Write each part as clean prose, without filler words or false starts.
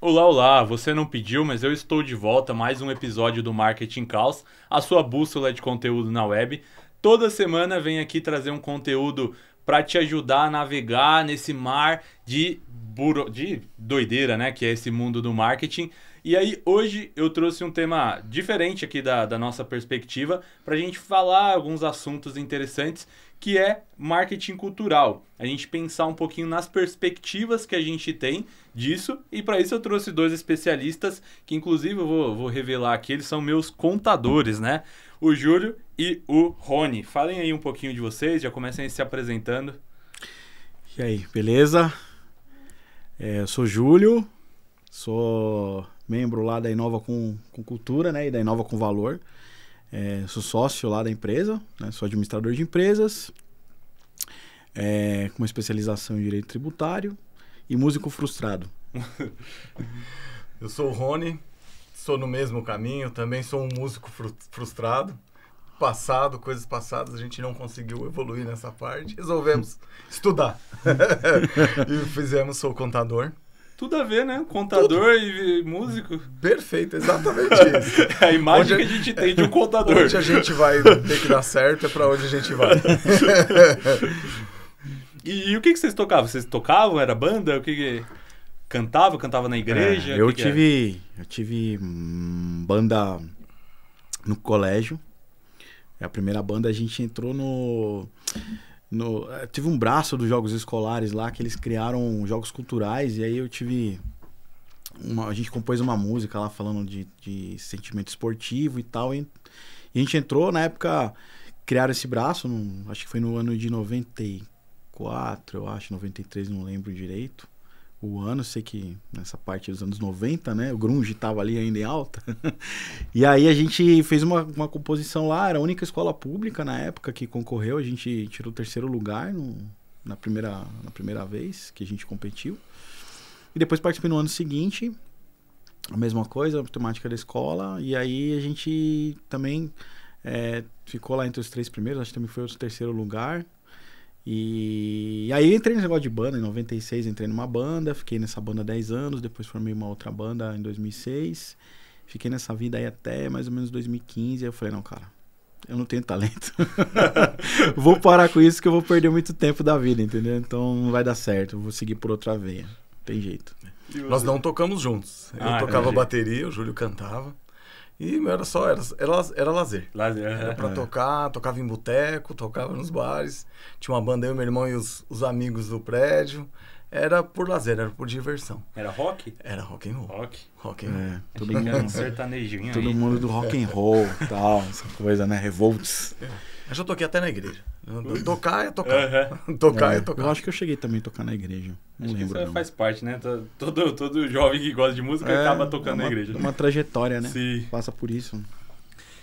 Olá, olá! Você não pediu, mas eu estou de volta. Mais um episódio do Marketing Caos, a sua bússola de conteúdo na web. Toda semana venho aqui trazer um conteúdo para te ajudar a navegar nesse mar de doideira, né? Que é esse mundo do marketing. E aí, hoje eu trouxe um tema diferente aqui da nossa perspectiva para a gente falar alguns assuntos interessantes, que é marketing cultural. A gente pensar um pouquinho nas perspectivas que a gente tem disso, e para isso eu trouxe dois especialistas, que inclusive eu vou revelar aqui, eles são meus contadores, né? O Júlio e o Rony. Falem aí um pouquinho de vocês, já comecem aí se apresentando. E aí, beleza? Eu sou Júlio, sou membro lá da Inova com Cultura, né, e da Inova com Valor. Sou sócio lá da empresa, né, sou administrador de empresas, com uma especialização em direito tributário e músico frustrado. Eu sou o Rony, sou no mesmo caminho, também sou um músico frustrado. Coisas passadas, a gente não conseguiu evoluir nessa parte. Resolvemos estudar. E sou contador. Tudo a ver, né? Contador e músico. Perfeito, exatamente isso. A imagem que a gente tem de um contador. Onde a gente vai ter que dar certo é pra onde a gente vai. E o que vocês tocavam? Vocês tocavam? Era banda? O que Cantava na igreja? Eu tive banda no colégio. A primeira banda a gente entrou tive um braço dos jogos escolares lá, que eles criaram jogos culturais, e aí eu tive a gente compôs uma música lá falando de sentimento esportivo e tal, e a gente entrou, na época, criaram esse braço, acho que foi no ano de 94, eu acho, 93, não lembro direito o ano, sei que nessa parte dos anos 90, né, o grunge tava ali ainda em alta. E aí a gente fez uma composição lá, era a única escola pública na época que concorreu, a gente tirou o 3º lugar na primeira vez que a gente competiu. E depois participei no ano seguinte, a mesma coisa, a temática da escola, e aí a gente também ficou lá entre os 3 primeiros, acho que também foi o 3º lugar. E aí entrei nesse negócio de banda, em 96 entrei numa banda, fiquei nessa banda 10 anos, depois formei uma outra banda em 2006, fiquei nessa vida aí até mais ou menos 2015, aí eu falei, não, cara, eu não tenho talento, vou parar com isso que eu vou perder muito tempo da vida, entendeu? Então não vai dar certo, eu vou seguir por outra veia, não tem jeito. Nós não tocamos juntos, eu tocava bateria, o Júlio cantava. E era lazer. Era pra tocar, tocava em boteco, tocava nos bares. Tinha uma banda, eu, meu irmão e os amigos do prédio. Era por lazer, era por diversão. Era rock? Era rock and roll. Rock and roll. Todo mundo era um sertanejinho. Todo mundo do rock and roll e tal, essa coisa, né? Revolts. Eu já toquei até na igreja. Tocar é tocar. Tocar é tocar. Eu acho que eu cheguei também a tocar na igreja. Não lembro. Isso faz parte, né? Todo jovem que gosta de música acaba tocando na igreja. Uma trajetória, né? Sim. Passa por isso.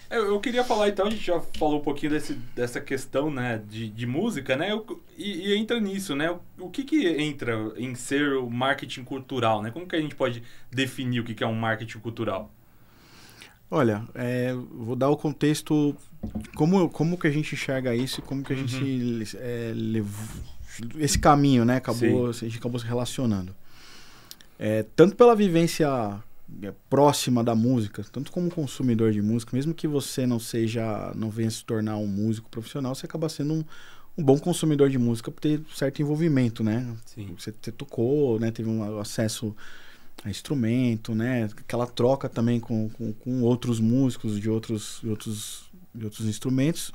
Eu queria falar então, a gente já falou um pouquinho dessa questão, né, de música, né? E entra nisso, né? O que entra em ser o marketing cultural, né? Como que a gente pode definir o que é um marketing cultural? Olha, vou dar o contexto, como que a gente enxerga isso e como que a gente levou esse caminho, né? A gente acabou se relacionando. Tanto pela vivência próxima da música, tanto como consumidor de música, mesmo que você não venha se tornar um músico profissional, você acaba sendo um bom consumidor de música por ter certo envolvimento, né? Sim. Você tocou, né? Teve um acesso a instrumento, né? Aquela troca também com outros músicos de outros instrumentos.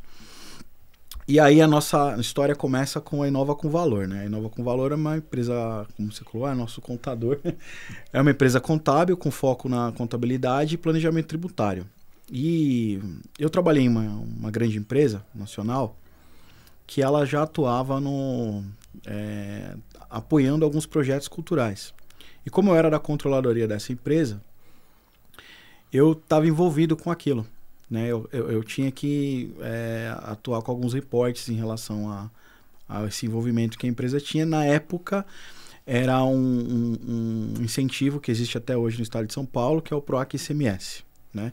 E aí a nossa história começa com a Inova com Valor, né? A Inova com Valor é uma empresa, como você falou, é nosso contador. É uma empresa contábil com foco na contabilidade e planejamento tributário. E eu trabalhei em uma grande empresa nacional que ela já atuava apoiando alguns projetos culturais. E como eu era da controladoria dessa empresa, eu estava envolvido com aquilo, né? Eu tinha que atuar com alguns reportes em relação a esse envolvimento que a empresa tinha. Na época, era um incentivo que existe até hoje no estado de São Paulo, que é o PROAC ICMS, né?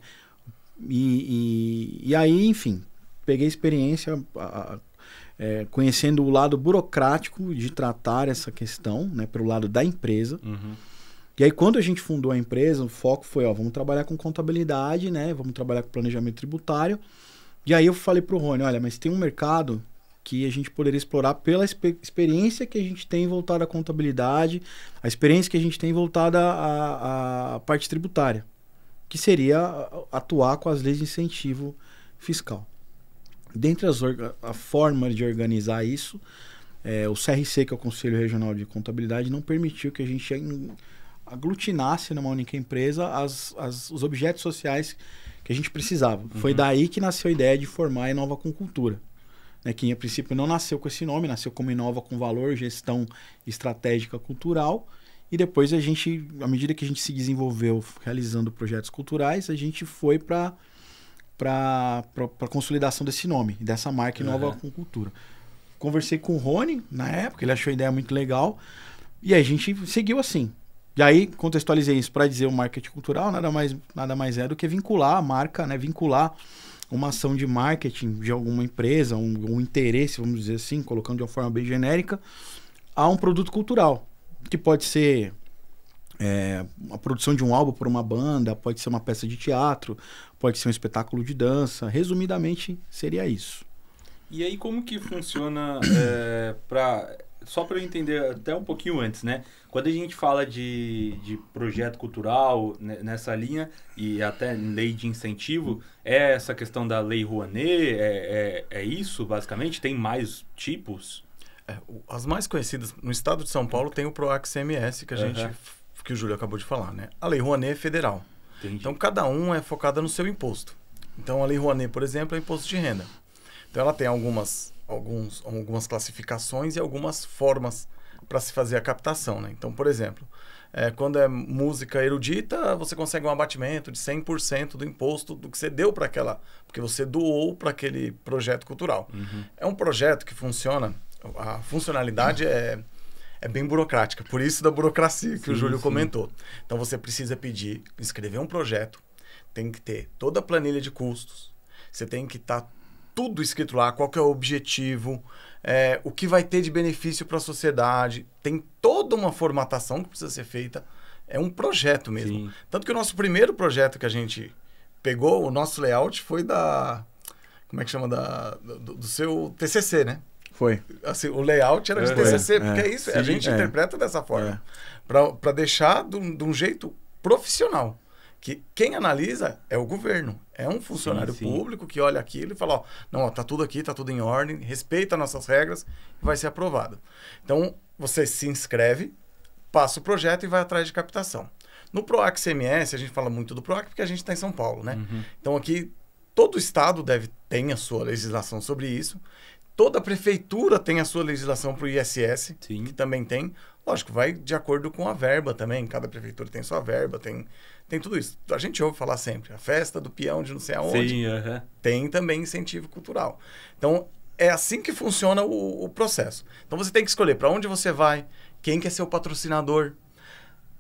E aí, enfim, peguei experiência conhecendo o lado burocrático de tratar essa questão, né, pelo lado da empresa. Uhum. E aí, quando a gente fundou a empresa, o foco foi, vamos trabalhar com contabilidade, né? Vamos trabalhar com planejamento tributário. E aí eu falei pro Rony, olha, mas tem um mercado que a gente poderia explorar pela experiência que a gente tem voltada à contabilidade, a experiência que a gente tem voltada à parte tributária, que seria atuar com as leis de incentivo fiscal. Dentre a forma de organizar isso, o CRC, que é o Conselho Regional de Contabilidade, não permitiu que a gente aglutinasse numa única empresa os objetos sociais que a gente precisava. Foi daí que nasceu a ideia de formar a Inova com Cultura, né, que a princípio não nasceu com esse nome, nasceu como Inova com Valor, Gestão Estratégica Cultural, e depois a gente, à medida que a gente se desenvolveu realizando projetos culturais, a gente foi para a consolidação desse nome, dessa marca Inova com Cultura. Conversei com o Rony na época, ele achou a ideia muito legal, e aí a gente seguiu assim. E aí contextualizei isso para dizer o marketing cultural nada mais é do que vincular a marca, né, vincular uma ação de marketing de alguma empresa, um interesse, vamos dizer assim, colocando de uma forma bem genérica, a um produto cultural, que pode ser a produção de um álbum por uma banda, pode ser uma peça de teatro, pode ser um espetáculo de dança. Resumidamente, seria isso. E aí, como que funciona, só para eu entender até um pouquinho antes, né? Quando a gente fala de projeto cultural nessa linha, e até lei de incentivo, é essa questão da Lei Rouanet? É isso, basicamente? Tem mais tipos? As mais conhecidas, no estado de São Paulo, tem o PROAC CMS, que o Júlio acabou de falar, né? A Lei Rouanet é federal. Entendi. Então, cada um é focada no seu imposto. Então, a Lei Rouanet, por exemplo, é imposto de renda. Então, ela tem algumas classificações e algumas formas para se fazer a captação, né? Então, por exemplo, quando é música erudita, você consegue um abatimento de 100% do imposto do que você deu para porque você doou para aquele projeto cultural. É um projeto que funciona, a funcionalidade é bem burocrática, por isso da burocracia que o Júlio comentou. Então, você precisa escrever um projeto, tem que ter toda a planilha de custos, você tem que estar tudo escrito lá, qual que é o objetivo, o que vai ter de benefício para a sociedade. Tem toda uma formatação que precisa ser feita. É um projeto mesmo. Sim. Tanto que o nosso primeiro projeto que a gente pegou, o nosso layout foi como é que chama? Do seu TCC, né? Foi. Assim, o layout era de TCC, porque é isso. Sim, a gente interpreta dessa forma. Para deixar de um jeito profissional. Que quem analisa é o governo, é um funcionário público que olha aquilo e fala, tá tudo aqui, tá tudo em ordem, respeita nossas regras e vai ser aprovado. Então, você se inscreve, passa o projeto e vai atrás de captação. No PROAC CMS, a gente fala muito do PROAC porque a gente está em São Paulo, né? Então, aqui, todo o estado tem a sua legislação sobre isso, toda a prefeitura tem a sua legislação para o ISS, que também tem. Lógico, vai de acordo com a verba também, cada prefeitura tem sua verba, tem tudo isso. A gente ouve falar sempre, a festa do peão de não sei aonde, tem também incentivo cultural. Então, é assim que funciona o processo. Então, você tem que escolher para onde você vai, quem quer ser o patrocinador.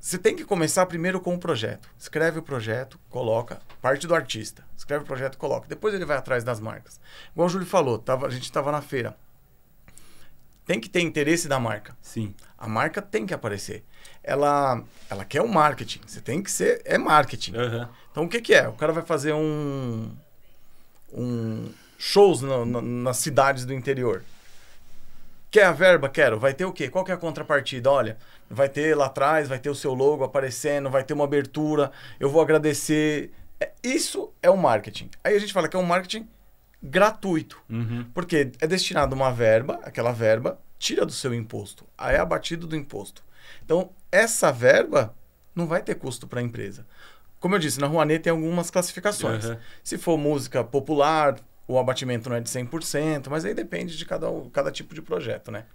Você tem que começar primeiro com o projeto. Escreve o projeto, coloca, parte do artista. Escreve o projeto, coloca. Depois ele vai atrás das marcas. Igual o Júlio falou, a gente estava na feira. Tem que ter interesse da marca. Sim. A marca tem que aparecer. Ela quer um marketing. Você tem que ser... É marketing. Então, o que é? O cara vai fazer shows nas cidades do interior. Quer a verba? Quero. Vai ter o quê? Qual que é a contrapartida? Olha, vai ter lá atrás, vai ter o seu logo aparecendo, vai ter uma abertura, eu vou agradecer. Isso é o marketing. Aí a gente fala que é um marketing gratuito. Porque é destinado uma verba, aquela verba tira do seu imposto. Aí é abatido do imposto. Então, essa verba não vai ter custo para a empresa. Como eu disse, na Rouanet tem algumas classificações. Se for música popular, o abatimento não é de 100%, mas aí depende de cada tipo de projeto, né?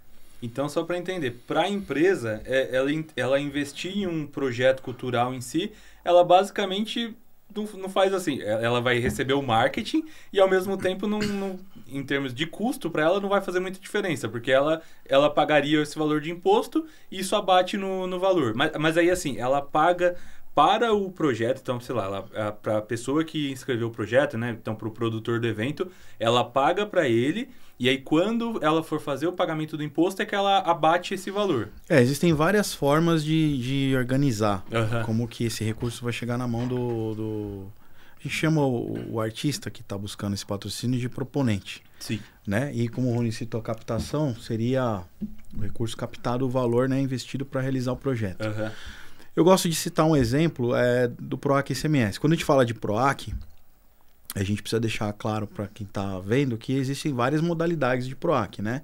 Então, só para entender, para a empresa, ela investir em um projeto cultural em si, ela basicamente não faz assim. Ela vai receber o marketing e, ao mesmo tempo, em termos de custo, para ela não vai fazer muita diferença, porque ela pagaria esse valor de imposto e isso abate no valor. Mas aí, assim, ela paga para o projeto, então, sei lá, para a pessoa que inscreveu o projeto, né? Então, para o produtor do evento, ela paga para ele, e aí quando ela for fazer o pagamento do imposto é que ela abate esse valor. Existem várias formas de organizar Uhum. como que esse recurso vai chegar na mão do... A gente chama o artista que está buscando esse patrocínio de proponente. Sim. Né? E como o Rony citou, a captação seria o recurso captado, o valor, né, investido para realizar o projeto. Uhum. Eu gosto de citar um exemplo do PROAC ICMS. Quando a gente fala de PROAC, a gente precisa deixar claro para quem está vendo que existem várias modalidades de PROAC, né?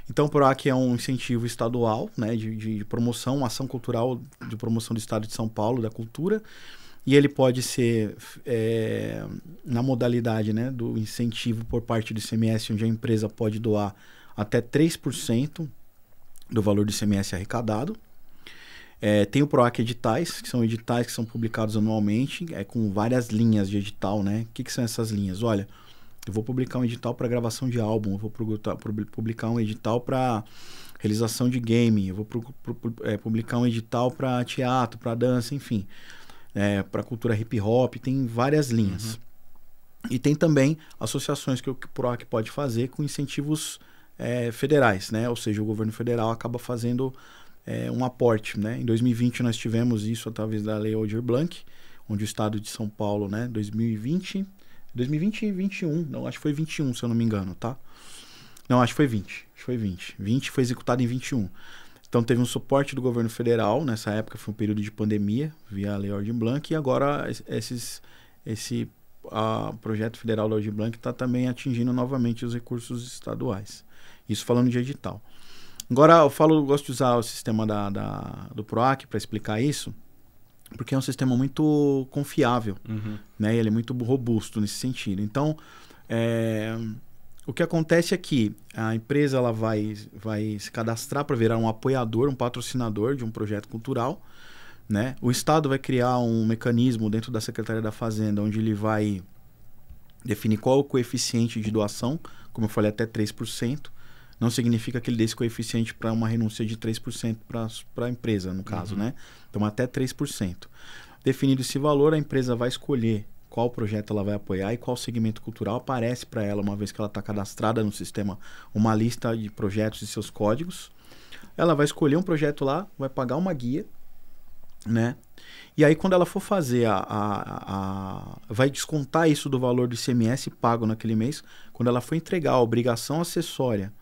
Então, o PROAC é um incentivo estadual, né, de promoção, uma ação cultural de promoção do Estado de São Paulo, da cultura, e ele pode ser na modalidade, né, do incentivo por parte do ICMS, onde a empresa pode doar até 3% do valor do ICMS arrecadado. Tem o PROAC Editais, que são editais que são publicados anualmente, com várias linhas de edital, né? O que são essas linhas? Olha, eu vou publicar um edital para gravação de álbum, eu vou publicar um edital para realização de game, eu vou publicar um edital para teatro, para dança, enfim, para cultura hip hop, tem várias linhas. Uhum. E tem também associações que o PROAC pode fazer com incentivos federais, né? Ou seja, o governo federal acaba fazendo um aporte, né? Em 2020 nós tivemos isso através da Lei Aldir Blanc, onde o Estado de São Paulo, né? 2020 e 2021, não, acho que foi 21, se eu não me engano, tá? Não, acho que foi 20. 20 foi executado em 21. Então teve um suporte do governo federal, nessa época foi um período de pandemia, via a Lei Aldir Blanc, e agora esse projeto federal da Aldir Blanc está também atingindo novamente os recursos estaduais. Isso falando de edital. Agora, eu gosto de usar o sistema do PROAC para explicar isso, porque é um sistema muito confiável, né? Ele é muito robusto nesse sentido. Então, o que acontece é que a empresa ela vai se cadastrar para virar um apoiador, um patrocinador de um projeto cultural, né? O Estado vai criar um mecanismo dentro da Secretaria da Fazenda, onde ele vai definir qual é o coeficiente de doação, como eu falei, até 3%. Não significa que ele dê esse coeficiente para uma renúncia de 3% para a empresa, no caso, né? Então, até 3%. Definido esse valor, a empresa vai escolher qual projeto ela vai apoiar e qual segmento cultural aparece para ela, uma vez que ela está cadastrada no sistema, uma lista de projetos e seus códigos. Ela vai escolher um projeto lá, vai pagar uma guia, né? E aí, quando ela for fazer vai descontar isso do valor do ICMS pago naquele mês. Quando ela for entregar a obrigação acessória,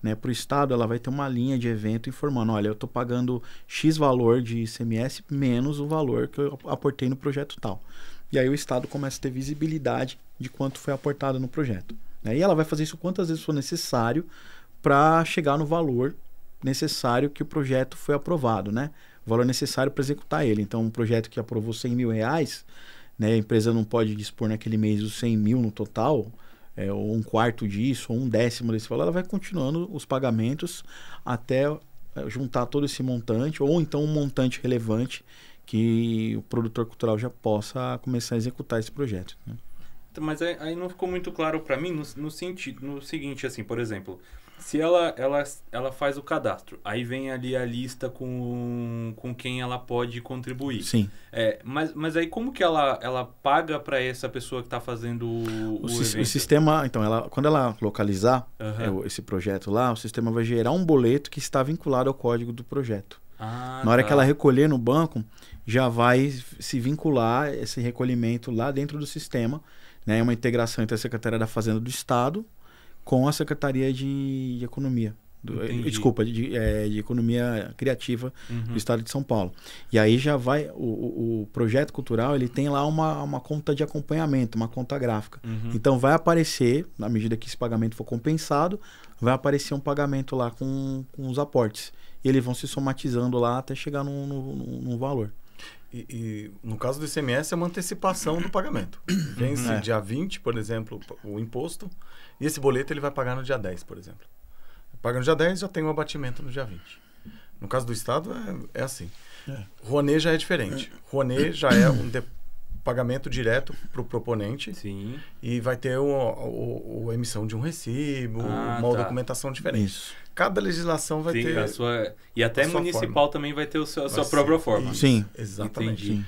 né, para o Estado, ela vai ter uma linha de evento informando, olha, eu estou pagando X valor de ICMS menos o valor que eu aportei no projeto tal. E aí o Estado começa a ter visibilidade de quanto foi aportado no projeto. Né? E ela vai fazer isso quantas vezes for necessário para chegar no valor necessário que o projeto foi aprovado, né? O valor necessário para executar ele. Então, um projeto que aprovou R$100 mil, né, a empresa não pode dispor naquele mês os 100 mil no total, ou um quarto disso, ou um décimo desse valor, ela vai continuando os pagamentos até juntar todo esse montante, ou então um montante relevante que o produtor cultural já possa começar a executar esse projeto. Né? Mas aí não ficou muito claro para mim no seguinte, assim, por exemplo, se ela faz o cadastro, aí vem ali a lista com quem ela pode contribuir. Sim. Mas aí como que ela paga para essa pessoa que está fazendo o evento? O sistema, então, quando ela localizar esse projeto lá, o sistema vai gerar um boleto que está vinculado ao código do projeto. Na hora que ela recolher no banco, já vai se vincular esse recolhimento lá dentro do sistema, né? É uma integração entre a Secretaria da Fazenda do Estado com a Secretaria de Economia. De Economia Criativa do Estado de São Paulo. E aí já vai... O projeto cultural, ele tem lá uma conta de acompanhamento, uma conta gráfica. Então vai aparecer, na medida que esse pagamento for compensado, vai aparecer um pagamento lá com os aportes. E eles vão se somatizando lá até chegar num valor. E no caso do ICMS é uma antecipação do pagamento. Vence dia 20, por exemplo, o imposto, e esse boleto ele vai pagar no dia 10, por exemplo. Paga no dia 10, já tem um abatimento no dia 20. No caso do Estado é assim. Rouanet já é diferente. Rouanet já é um pagamento direto para o proponente. Sim. E vai ter a emissão de um recibo, uma documentação diferente. Isso. Cada legislação vai ter a sua... E até municipal forma. Também vai ter a sua própria forma. Sim, exatamente. Sim.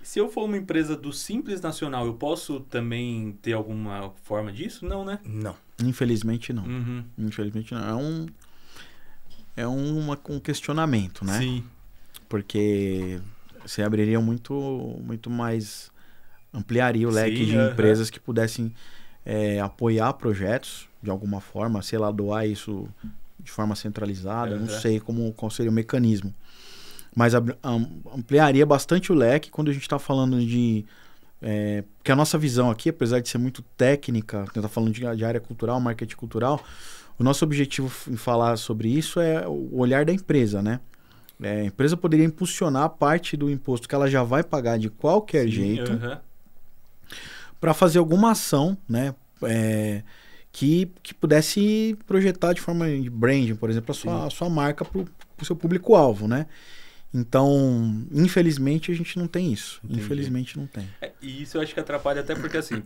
Se eu for uma empresa do Simples Nacional, eu posso também ter alguma forma disso? Não, né? Não. Infelizmente não. Uhum. Infelizmente não. Um questionamento, né? Sim. Porque você abriria muito mais... Ampliaria o leque de Sim, empresas que pudessem apoiar projetos de alguma forma, sei lá, doar isso de forma centralizada, não sei qual seria o mecanismo. Mas ampliaria bastante o leque quando a gente está falando de... porque a nossa visão aqui, apesar de ser muito técnica, está falando de área cultural, marketing cultural, o nosso objetivo em falar sobre isso é o olhar da empresa, né? A empresa poderia impulsionar parte do imposto que ela já vai pagar de qualquer jeito para fazer alguma ação, né? Que pudesse projetar de forma de branding, por exemplo, a sua marca para o seu público-alvo, né? Então, infelizmente, a gente não tem isso. Entendi. Infelizmente, não tem. E isso eu acho que atrapalha até porque, assim,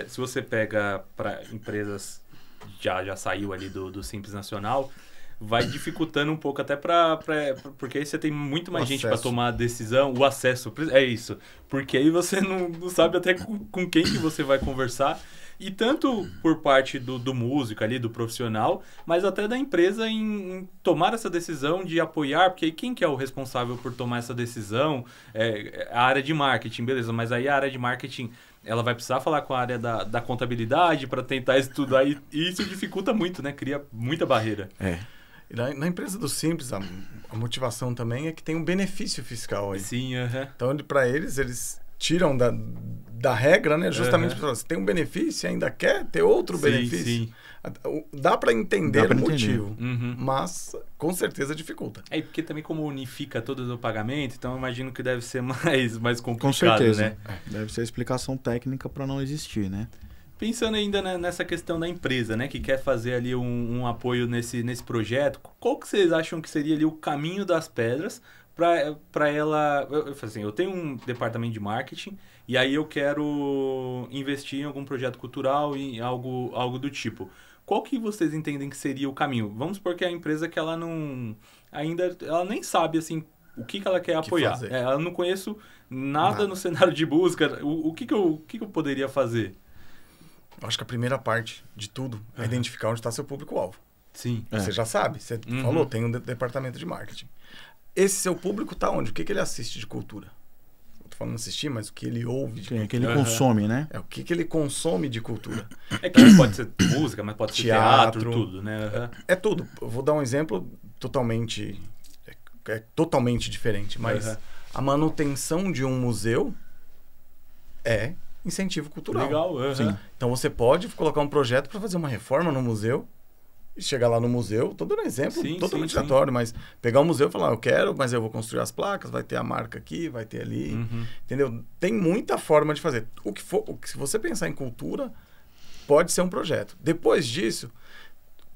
se você pega para empresas, já saiu ali do Simples Nacional, vai dificultando um pouco até porque aí você tem muito mais gente para tomar a decisão, o acesso, é isso. Porque aí você não sabe até com quem que você vai conversar. E tanto por parte do músico ali, do profissional, mas até da empresa em tomar essa decisão de apoiar, porque aí quem que é o responsável por tomar essa decisão? A área de marketing, beleza, mas aí a área de marketing, ela vai precisar falar com a área da contabilidade para tentar estudar, e isso dificulta muito, né? Cria muita barreira. E na empresa do Simples, a motivação também é que tem um benefício fiscal aí. Sim, Então, para eles tiram da regra, né? Justamente para você tem um benefício e ainda quer ter outro benefício. Sim. Dá para entender o motivo, mas com certeza dificulta. Porque também como unifica todo o pagamento, então eu imagino que deve ser mais complicado, com certeza, né? Deve ser a explicação técnica para não existir, né? Pensando ainda nessa questão da empresa, né, que quer fazer ali um apoio nesse projeto, qual que vocês acham que seria ali o caminho das pedras para ela... eu tenho um departamento de marketing e aí eu quero investir em algum projeto cultural, em algo do tipo. Qual que vocês entendem que seria o caminho? Vamos supor que a empresa que ela ela nem sabe assim o que ela quer apoiar. Ela não conheço nada no cenário de busca. O que eu poderia fazer? Eu acho que a primeira parte de tudo é identificar onde está seu público-alvo. Sim. Você já sabe. Você falou, tem um departamento de marketing. Esse seu público está onde? O que ele assiste de cultura? Eu tô falando assistir, mas o que ele ouve de cultura. O que ele consome, né? O que ele consome de cultura. Que pode ser música, mas pode ser teatro, tudo, né? É tudo. Eu vou dar um exemplo totalmente diferente, mas a manutenção de um museu é incentivo cultural. Legal, Sim. Então você pode colocar um projeto para fazer uma reforma no museu e chegar lá no museu, tô dando um exemplo totalmente aleatório, mas pegar o museu e falar, eu quero, mas eu vou construir as placas, vai ter a marca aqui, vai ter ali, entendeu? Tem muita forma de fazer. Se você pensar em cultura, pode ser um projeto. Depois disso,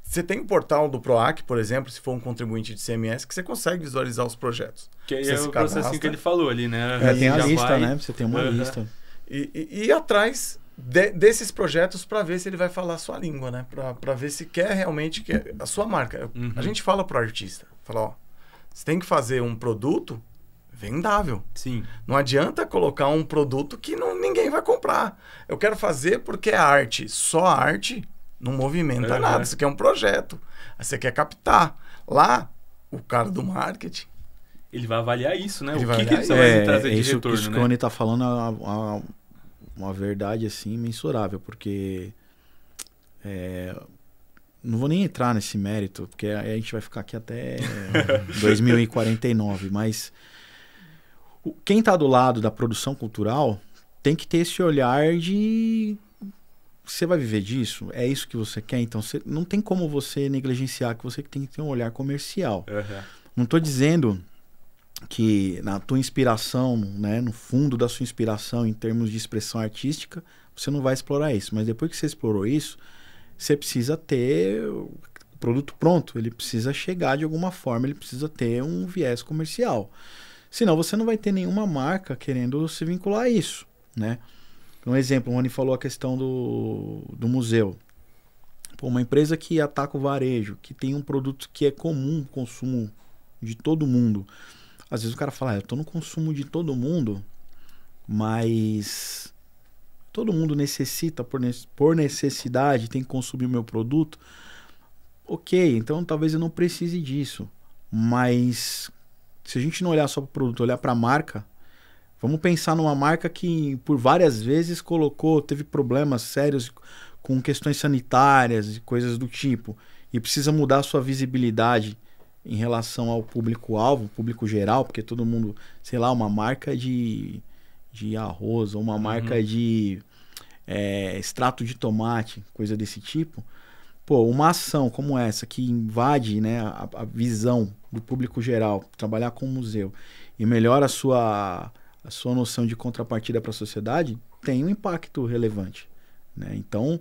você tem o portal do PROAC, por exemplo, se for um contribuinte de CMS, que você consegue visualizar os projetos. Que é o processinho que ele falou ali, né? Tem a lista, né? Você tem uma lista. E ir atrás desses projetos para ver se ele vai falar a sua língua, né? Para ver se quer realmente a sua marca. A gente fala pro artista, fala, você tem que fazer um produto vendável. Sim. Não adianta colocar um produto que ninguém vai comprar. Eu quero fazer porque é arte. Só a arte não movimenta nada. Isso aqui é um projeto. Aí você quer captar. Lá, o cara do marketing... Ele vai avaliar isso, né? Ele o que você vai trazer de retorno, isso que o Rony tá falando é uma verdade, assim, mensurável. Porque... não vou nem entrar nesse mérito, porque a gente vai ficar aqui até 2049. Mas quem tá do lado da produção cultural tem que ter esse olhar de... Você vai viver disso? É isso que você quer? Então, não tem como você negligenciar que você tem que ter um olhar comercial. Não tô dizendo que na tua inspiração, né, no fundo da sua inspiração em termos de expressão artística, você não vai explorar isso. Mas depois que você explorou isso, você precisa ter o produto pronto. Ele precisa chegar de alguma forma, ele precisa ter um viés comercial. Senão você não vai ter nenhuma marca querendo se vincular a isso, né? Um exemplo, o Rony falou a questão do museu. Uma empresa que ataca o varejo, que tem um produto que é comum consumo de todo mundo. Às vezes o cara fala, eu estou no consumo de todo mundo, mas todo mundo necessita, por necessidade, tem que consumir o meu produto. Ok, então talvez eu não precise disso. Mas se a gente não olhar só para o produto, olhar para a marca, vamos pensar numa marca que por várias vezes teve problemas sérios com questões sanitárias e coisas do tipo, e precisa mudar a sua visibilidade em relação ao público-alvo, público geral, porque todo mundo, sei lá, uma marca de arroz, ou uma marca de extrato de tomate, coisa desse tipo. Pô, uma ação como essa, que invade, né, a visão do público geral, trabalhar com o museu, e melhora a sua noção de contrapartida para a sociedade, tem um impacto relevante, né? Então,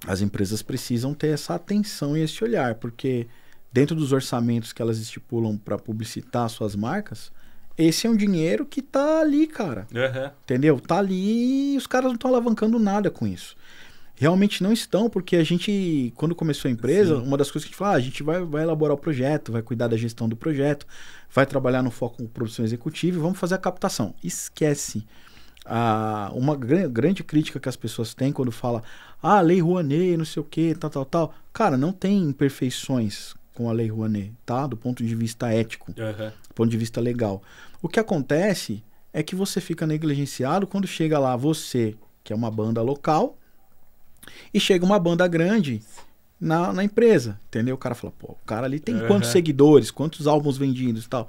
as empresas precisam ter essa atenção e esse olhar, porque dentro dos orçamentos que elas estipulam para publicitar suas marcas, esse é um dinheiro que tá ali, cara. Entendeu? Tá ali e os caras não estão alavancando nada com isso. Realmente não estão, porque a gente, quando começou a empresa, uma das coisas que a gente fala, a gente vai elaborar o projeto, vai cuidar da gestão do projeto, vai trabalhar no foco produção executiva e vamos fazer a captação. Esquece. Uma grande crítica que as pessoas têm quando fala Lei Rouanet, não sei o que, tal. Cara, não tem imperfeições com a Lei Rouanet, tá? Do ponto de vista ético, do ponto de vista legal. O que acontece é que você fica negligenciado quando chega lá você, que é uma banda local, e chega uma banda grande na empresa, entendeu? O cara fala, pô, o cara ali tem quantos seguidores, quantos álbuns vendidos e tal.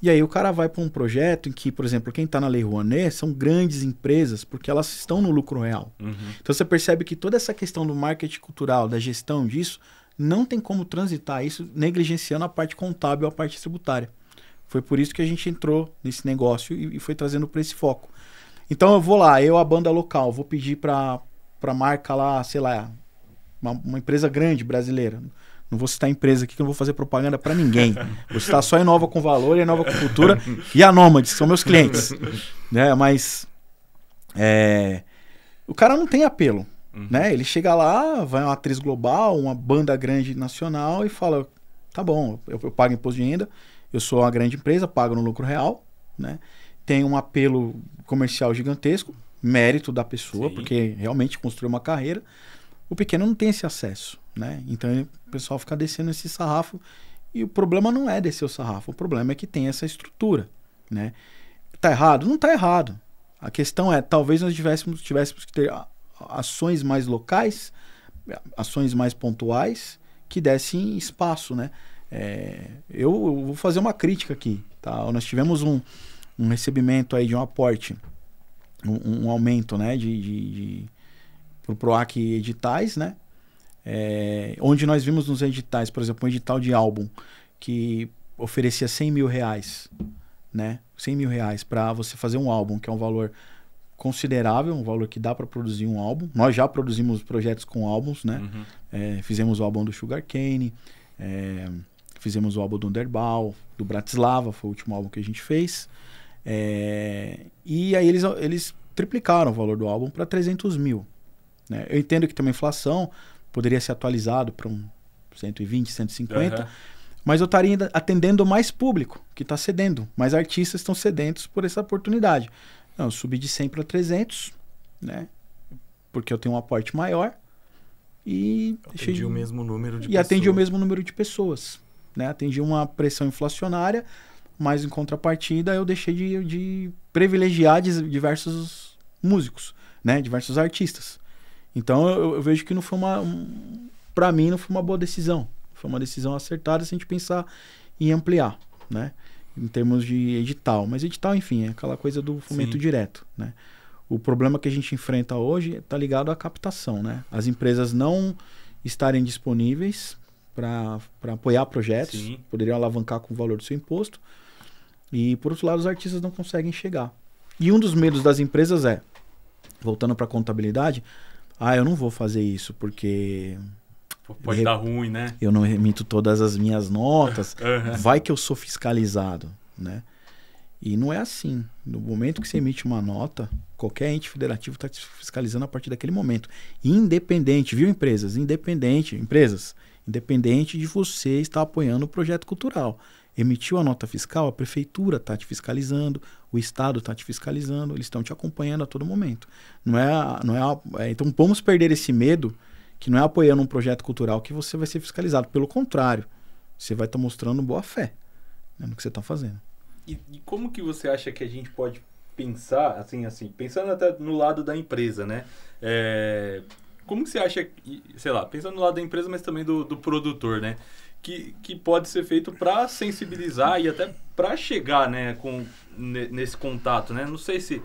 E aí o cara vai para um projeto em que, por exemplo, quem está na Lei Rouanet são grandes empresas, porque elas estão no lucro real. Então você percebe que toda essa questão do marketing cultural, da gestão disso, não tem como transitar isso negligenciando a parte contábil, a parte tributária. Foi por isso que a gente entrou nesse negócio e foi trazendo para esse foco. Então eu vou lá, a banda local, vou pedir para marca lá, sei lá, uma empresa grande brasileira. Não vou citar a empresa aqui que eu não vou fazer propaganda para ninguém. Vou citar só a Inova com Valor, a Inova com Cultura e a Nômades, que são meus clientes. Né? Mas o cara não tem apelo. Né? Ele chega lá, vai uma atriz global, uma banda grande nacional e fala, tá bom, eu pago imposto de renda, eu sou uma grande empresa, pago no lucro real, né? Tem um apelo comercial gigantesco, mérito da pessoa, porque realmente construiu uma carreira. O pequeno não tem esse acesso, né? Então o pessoal fica descendo esse sarrafo e o problema não é descer o sarrafo, o problema é que tem essa estrutura, né? Tá errado? Não tá errado. A questão é, talvez nós tivéssemos que ter ações mais locais, ações mais pontuais, que dessem espaço, né? Eu vou fazer uma crítica aqui, tá? Nós tivemos um recebimento aí de um aporte, um aumento, né, pro PROAC editais, né? Onde nós vimos nos editais, por exemplo, um edital de álbum que oferecia 100 mil reais, né? 100 mil reais para você fazer um álbum, que é um valor considerável, um valor que dá para produzir um álbum. Nós já produzimos projetos com álbuns, né? Fizemos o álbum do Sugarcane, fizemos o álbum do Underball, do Bratislava, foi o último álbum que a gente fez. E aí eles triplicaram o valor do álbum para 300 mil. Né? Eu entendo que tem uma inflação, poderia ser atualizado para 120, 150, mas eu estaria atendendo mais público que está cedendo, mais artistas estão sedentos por essa oportunidade. Não, eu subi de 100 para 300, né? Porque eu tenho um aporte maior e atendi o mesmo número de pessoas. Atendi o mesmo número de pessoas, né? Atendi uma pressão inflacionária, mas em contrapartida eu deixei de privilegiar diversos músicos, né? Diversos artistas. Então eu vejo que não foi para mim não foi uma boa decisão. Foi uma decisão acertada se a gente pensar em ampliar, né? Em termos de edital. Mas edital, enfim, é aquela coisa do fomento direto, né? O problema que a gente enfrenta hoje está ligado à captação, né? As empresas não estarem disponíveis para apoiar projetos, poderiam alavancar com o valor do seu imposto. E, por outro lado, os artistas não conseguem chegar. E um dos medos das empresas é, voltando para a contabilidade, eu não vou fazer isso porque... Pode dar ruim, né? Eu não remito todas as minhas notas. Vai que eu sou fiscalizado, né? E não é assim. No momento que você emite uma nota, qualquer ente federativo está te fiscalizando a partir daquele momento. Independente, viu, empresas? Independente de você estar apoiando o projeto cultural. emitiu a nota fiscal, a prefeitura está te fiscalizando, o Estado está te fiscalizando, eles estão te acompanhando a todo momento. Então vamos perder esse medo que não é apoiando um projeto cultural que você vai ser fiscalizado. Pelo contrário, você vai estar mostrando boa fé, né, no que você está fazendo. E como que você acha que a gente pode pensar, assim, pensando até no lado da empresa, né? Como que você acha, sei lá, pensando no lado da empresa, mas também do produtor, né? Que pode ser feito para sensibilizar e até para chegar, né, nesse contato, né? Não sei se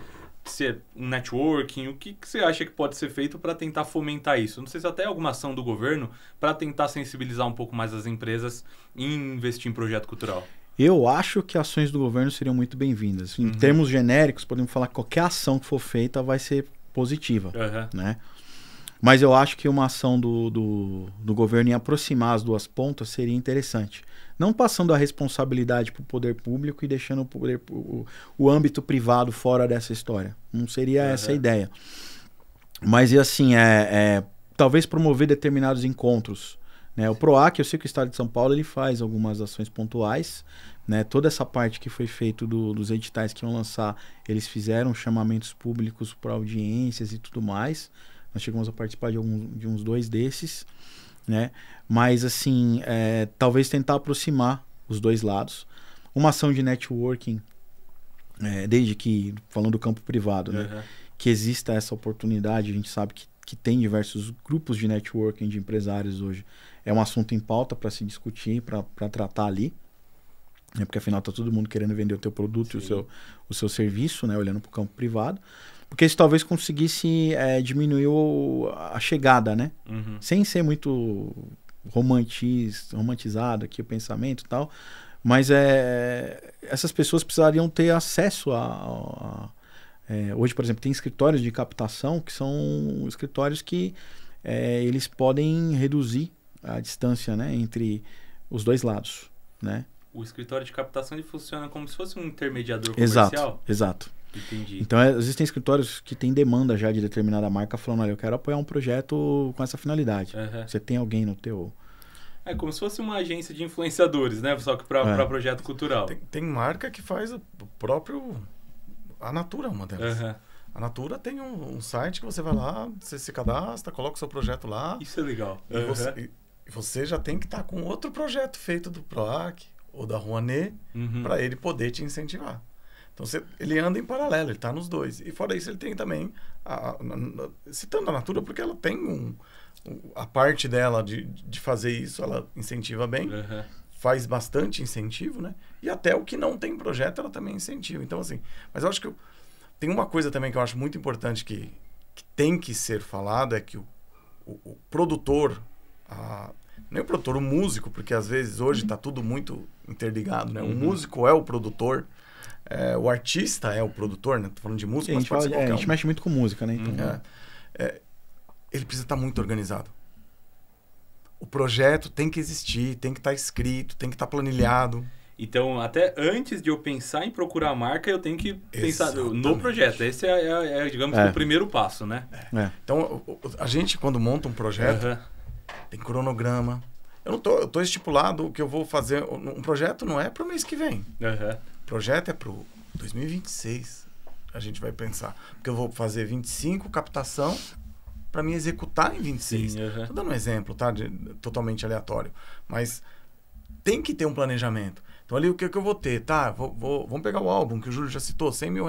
é um networking, o que você acha que pode ser feito para tentar fomentar isso? Não sei se até alguma ação do governo para tentar sensibilizar um pouco mais as empresas em investir em projeto cultural. Eu acho que ações do governo seriam muito bem-vindas. Em termos genéricos, podemos falar que qualquer ação que for feita vai ser positiva, né? Mas eu acho que uma ação do governo em aproximar as duas pontas seria interessante. Não passando a responsabilidade para o poder público e deixando o âmbito privado fora dessa história. Não seria essa a ideia. Mas, assim, talvez promover determinados encontros. Né? O PROAC, eu sei que o Estado de São Paulo ele faz algumas ações pontuais. Né? Toda essa parte que foi feito dos editais que iam lançar, eles fizeram chamamentos públicos para audiências e tudo mais. Nós chegamos a participar de uns 2 desses, né? Mas, assim, talvez tentar aproximar os dois lados. Uma ação de networking, desde que, falando do campo privado, né? Que exista essa oportunidade, a gente sabe que tem diversos grupos de networking de empresários hoje. É um assunto em pauta para se discutir, para tratar ali. Né? Porque, afinal, está todo mundo querendo vender o teu produto e o seu serviço, né? Olhando para o campo privado. Porque isso talvez conseguisse diminuir a chegada, né? Sem ser muito romantizado aqui o pensamento e tal. Mas essas pessoas precisariam ter acesso hoje, por exemplo, tem escritórios de captação que são escritórios que eles podem reduzir a distância, né, entre os dois lados, né? O escritório de captação ele funciona como se fosse um intermediador comercial? Exato. Entendi. Então, existem escritórios que têm demanda já de determinada marca falando, olha, eu quero apoiar um projeto com essa finalidade. Você tem alguém no teu... É como se fosse uma agência de influenciadores, né? Só que para projeto cultural. Tem marca que faz o próprio... A Natura é uma delas. A Natura tem um site que você vai lá, você se cadastra, coloca o seu projeto lá. Isso é legal. E você já tem que estar com outro projeto feito do PROAC ou da Rouanet para ele poder te incentivar. Então, ele anda em paralelo, ele está nos dois. E fora isso, ele tem também, citando a Natura, porque ela tem a parte dela de fazer isso, ela incentiva bem, faz bastante incentivo, né? E até o que não tem projeto, ela também incentiva. Então, assim, mas eu acho que tem uma coisa também que eu acho muito importante que tem que ser falado, é que o produtor, nem o produtor, o músico, porque às vezes hoje está tudo muito interligado, né? O músico é o produtor, o artista é o produtor, né? Tô falando de música, mas pode ser qualquer a gente mexe muito com música, né? Então, ele precisa estar muito organizado. O projeto tem que existir, tem que estar escrito, tem que estar planilhado. Então, até antes de eu pensar em procurar a marca, eu tenho que pensar no projeto. Esse digamos, o primeiro passo, né? Então, a gente, quando monta um projeto, tem cronograma. Eu tô estipulado o que eu vou fazer. Um projeto não é para o mês que vem. O projeto é para o 2026. A gente vai pensar. Porque eu vou fazer 25 captação para me executar em 26. Estou dando um exemplo, tá? Totalmente aleatório. Mas tem que ter um planejamento. Então, ali, o que eu vou ter? Tá, vamos pegar o álbum que o Júlio já citou, R$100 mil.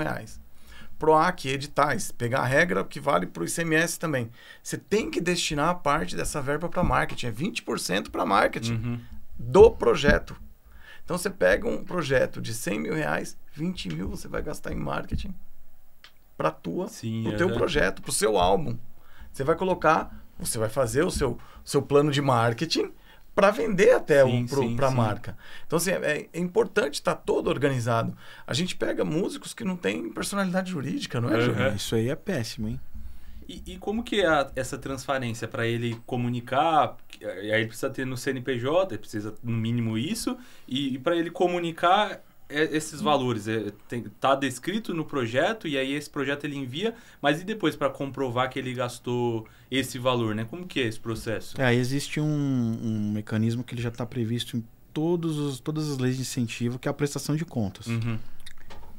PROAC, editais, pegar a regra que vale para o ICMS também. Você tem que destinar a parte dessa verba para marketing. É 20% para marketing do projeto. Então, você pega um projeto de R$100 mil, 20 mil você vai gastar em marketing para o teu projeto, para o seu álbum. Você vai colocar, você vai fazer o seu plano de marketing para vender até para a marca. Então, assim, é importante estar todo organizado. A gente pega músicos que não têm personalidade jurídica, não é, Júlio? Isso aí é péssimo, hein? E como que é essa transparência para ele comunicar? Aí ele precisa ter no CNPJ, ele precisa no mínimo isso, e para ele comunicar esses valores, tá descrito no projeto, e aí esse projeto ele envia, mas e depois para comprovar que ele gastou esse valor, né? Como que é esse processo? Existe um mecanismo que ele já está previsto todas as leis de incentivo, que é a prestação de contas.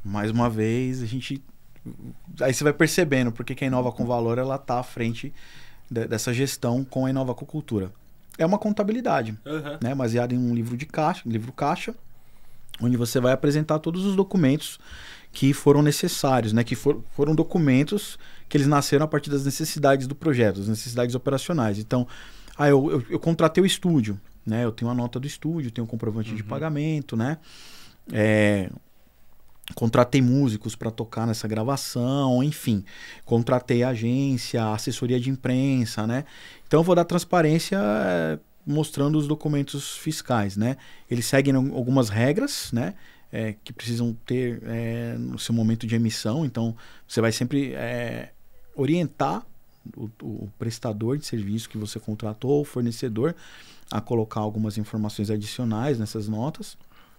Mais uma vez, aí você vai percebendo porque que a Inova com Valor ela está à frente dessa gestão com a Inova Aquacultura. É uma contabilidade, né, baseada em um livro caixa, onde você vai apresentar todos os documentos que foram necessários, né, que foram documentos que eles nasceram a partir das necessidades do projeto, das necessidades operacionais. Então, eu contratei o estúdio, né, eu tenho a nota do estúdio, tenho um comprovante de pagamento, né, contratei músicos para tocar nessa gravação, enfim, contratei agência, assessoria de imprensa, né? Então eu vou dar transparência mostrando os documentos fiscais, né? Eles seguem algumas regras, né? Que precisam ter no seu momento de emissão, então você vai sempre orientar o prestador de serviço que você contratou, o fornecedor, a colocar algumas informações adicionais nessas notas.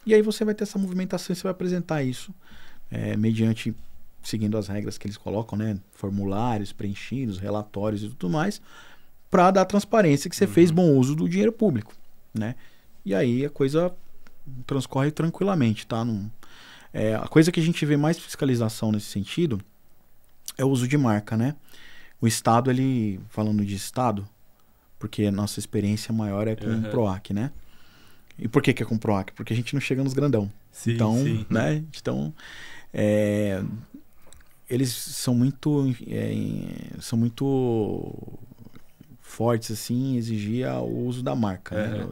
E aí você vai ter essa movimentação e você vai apresentar isso seguindo as regras que eles colocam, né? Formulários preenchidos, relatórios e tudo mais, para dar transparência que você fez bom uso do dinheiro público, né? E aí a coisa transcorre tranquilamente, tá? A coisa que a gente vê mais fiscalização nesse sentido é o uso de marca, né? O Estado, falando de Estado, porque a nossa experiência maior é com o PROAC, né? E por que é com o PROAC? Porque a gente não chega nos grandão. Então, né? Então, eles são muito fortes assim em exigir o uso da marca, né?